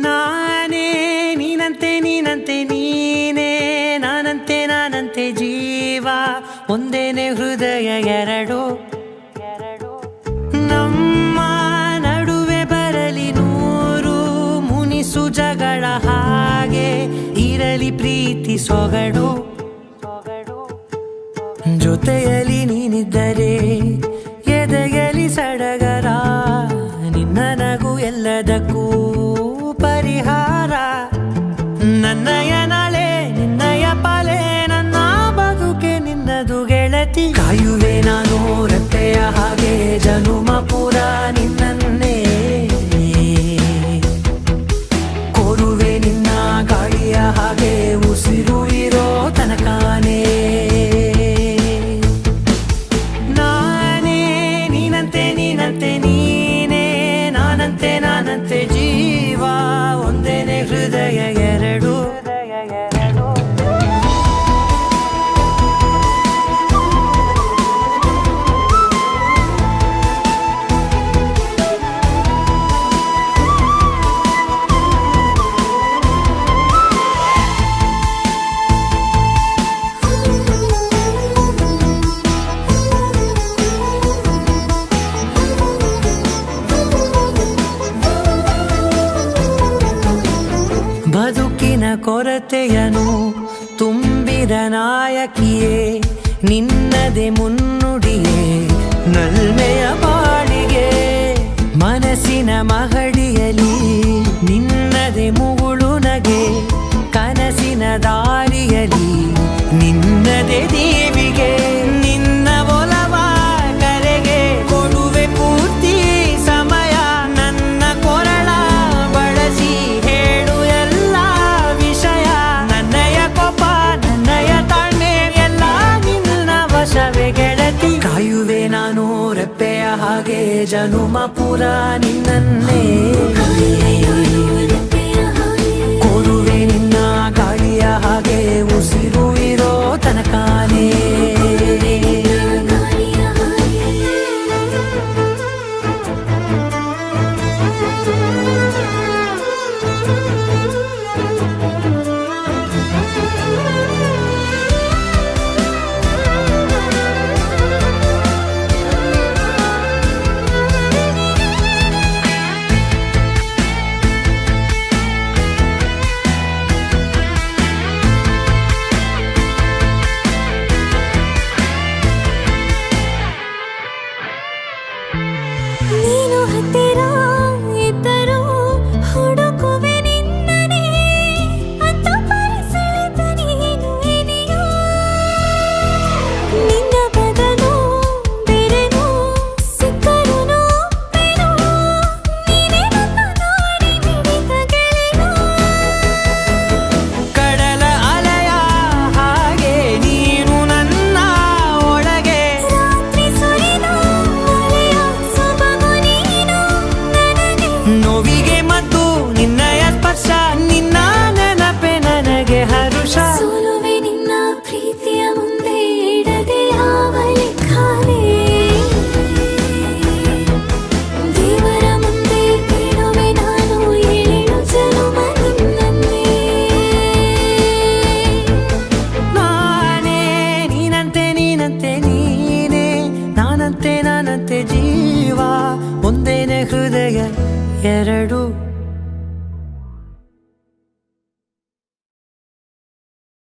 ನಾನೇ ನೀನಂತೆ ನೀನಂತೆ ನೀನೇ ನಾನಂತೆ ನಾನಂತೆ ಜೀವ ಒಂದೇನೆ ಹೃದಯ ಎರಡು ನಮ್ಮ ನಡುವೆ ಬರಲಿ ನೂರು ಮುನಿಸು ಜಗಳ ಹಾಗೆ ಇರಲಿ ಪ್ರೀತಿ ಸೊಗಡು ಜೊತೆಯಲ್ಲಿ ನೀನಿದ್ದರೆ ಎದೆಯಲಿ ಸಡಗರ ನಿನ್ನ ನಗು ಎಲ್ಲದಕ್ಕೂ ಪರಿಹಾರ ನನ್ನಯ ನಾಳೆ ನಿನ್ನಯ ಪಾಲೆ ನನ್ನ ಬದುಕೆ ನಿನ್ನದು ಗೆಳತಿ ಕಾಯುವೆ ನಾನು ರೆಪ್ಪೆಯ ಹಾಗೆ ಜನುಮ ಪೂರ ನಿನ್ನನ್ನೇ ಕೋರುವೆ ನಿನ್ನ ಗಾಳಿಯ ಹಾಗೆ ಉಸಿರು ಇರೋ ತನಕಾನೇ ನಾನೇ ನೀನಂತೆ ನೀನಂತೆ ನೀನೇ ನಾನಂತೆ ನಾನಂತೆ ಜೀವ ಒಂದೇನೆ ಹೃದಯ ಎರಡು ಬದುಕಿನ ಕೊರತೆಯನು ತುಂಬಿದ ನಾಯಕಿಯೇ ನಿನ್ನದೆ ಮುನ್ನುಡಿಯೇ ನಲ್ಮೆಯ ಬಾಳಿಗೆ ಮನಸ್ಸಿನ ಮಹಡಿಯಲಿ ನಿನ್ನದೆ ಮುಗುಳು ನಗೆ ಕನಸಿನ ದಾರಿಯಲಿ ನಿನ್ನದೆ ದೀವಿಗೆ ನಿನ್ನ ಒಲವ ಕರೆಗೆ ಕೊಡುವೆ ಪೂರ್ತಿ ಸಮಯ ನನ್ನ ಕೊರಳ ಬಳಸಿ ಹೇಳು ಎಲ್ಲ ವಿಷಯ ನನ್ನಯ ಕೋಪ ನನ್ನಯ ತಾಳ್ಮೆ ಎಲ್ಲ ನಿನ್ನ ವಶವೇ ಗೆಳತಿ ಕಾಯುವೆ ನಾನು ರೆಪ್ಪೆಯ ಹಾಗೆ ಜನುಮ ಪುರ ನಿನ್ನನ್ನೇ ಕೋರುವೆ ನಿನ್ನ ಗಾಳಿಯ ಹಾಗೆ ಉಸಿರು ಇರೋ ತನಕಾನೇ ನೀನು ಹತ್ತಿರ ಇದ್ದರೂ ಹುಡುಕುವೆ ನಿನ್ನನೇ ಅಂತ ಪರಿಸೆಳೆದ ನೀನು ಇದೆಯೋ ನಿನ್ನ ಬದಲು ಬೇರೆನೋ ಸಿಕ್ಕರೂ ಬೇರೋ ನೀನೇ ನನ್ನ ನಾಡಿ ಮಿಡಿದ ಗೆಳೆಯೋ ಕಡಲ ಅಲೆಯ ಹಾಗೆ ನೀನು ನನ್ನ ಒಳಗೆ ರಾತ್ರಿ ಸುರಿದ ಮಳೆಯ ಸೊಬಗು ನೀನು ನನಗೆ ನೋವಿಗೆ ಮತ್ತು ನಿನ್ನಯ ಸ್ಪರ್ಶ ನಿನ್ನ ನೆನಪೆ ನನಗೆ ಹರುಷ ಸೋಲುವೆ ನಿನ್ನ ಪ್ರೀತಿಯ ಮುಂದೆ ಇಡದೆ ಯಾವ ಲೆಕ್ಕನೇ ದೇವರ ಮುಂದೆ ಕೇಳುವೆ ನಾನು 7 ಜನುಮ ನಿನ್ನನ್ನೇ ನಾನೇ ನೀನಂತೆ ನೀನಂತೆ ನೀನೇ ನಾನಂತೆ ನಾನಂತೆ ಜೀವ ಒಂದೇನೆ ಹೃದಯ ಎರಡು